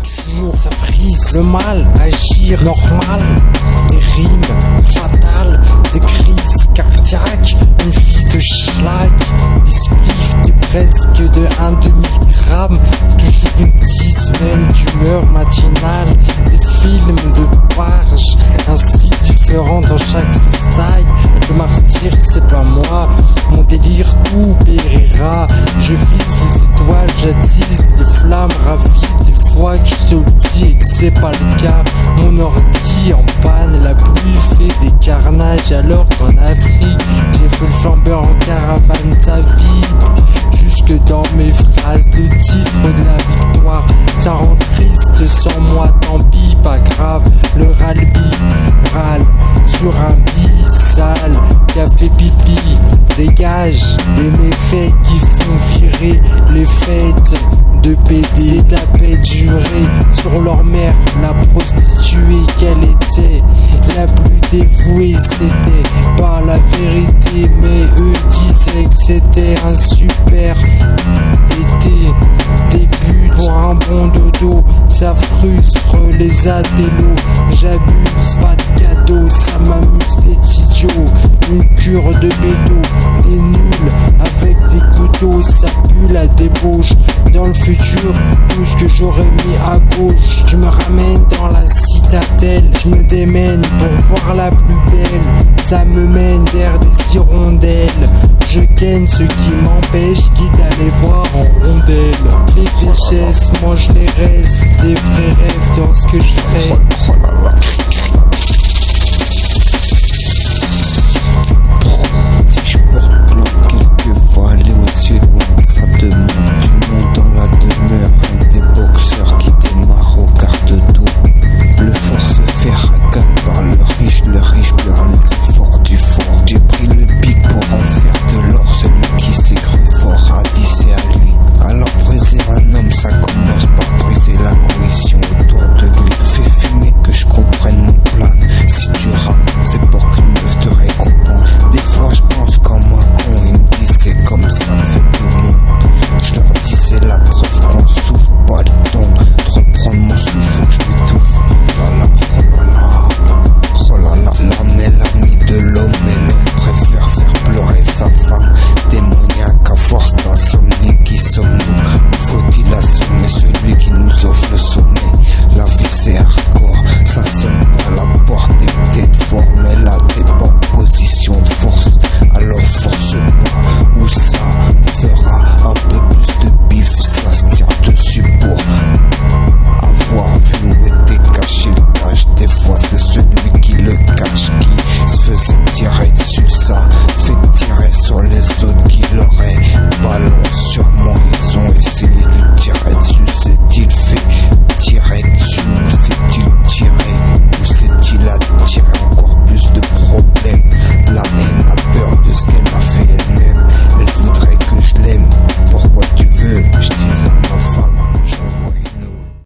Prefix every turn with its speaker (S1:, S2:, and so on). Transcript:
S1: toujours ça frise. Le mal, agir normal. Des rimes fatales, des crises cardiaques, une vie de schlag, des spliffs de presque de 1 demi-gramme, toujours une dizaine d'humeur matinale, des films de barge, ainsi différents dans chaque freestyle. Le martyr c'est pas moi, mon délire tout périra. Je vise les étoiles, j'attise les flammes ravies. Des fois que je te le dis et que c'est pas le cas, mon ordi en panne, la pluie fait des carnages. Alors qu'en Afrique, j'ai fait le flambeur en caravane, ça vibre jusque dans mes phrases. Le titre de la victoire, ça rend triste sans moi, tant pis, pas grave. Le râle sur un bis sale qui a fait pipi, dégage des méfaits qui font virer les fêtes de PD. Taper durée sur leur mère, la prostituée qu'elle était, la plus dévouée. C'était pas la vérité, mais eux disaient que c'était un super été. Début pour un bon dodo, ça frustre les athélos. J'abuse, pas de cadeau, ça m'amuse les idiots. Une cure de bédo, des nuls avec des couteaux, ça pue la débauche. Dans le futur, tout ce que j'aurais mis à gauche, je me ramène dans la citadelle, je me démène pour voir la plus belle. Ça me mène vers des hirondelles, je gagne ce qui m'empêche, qui d'aller voir en rondelle. Fais des gestes, mange les restes, des vrais rêves dans ce que je fais.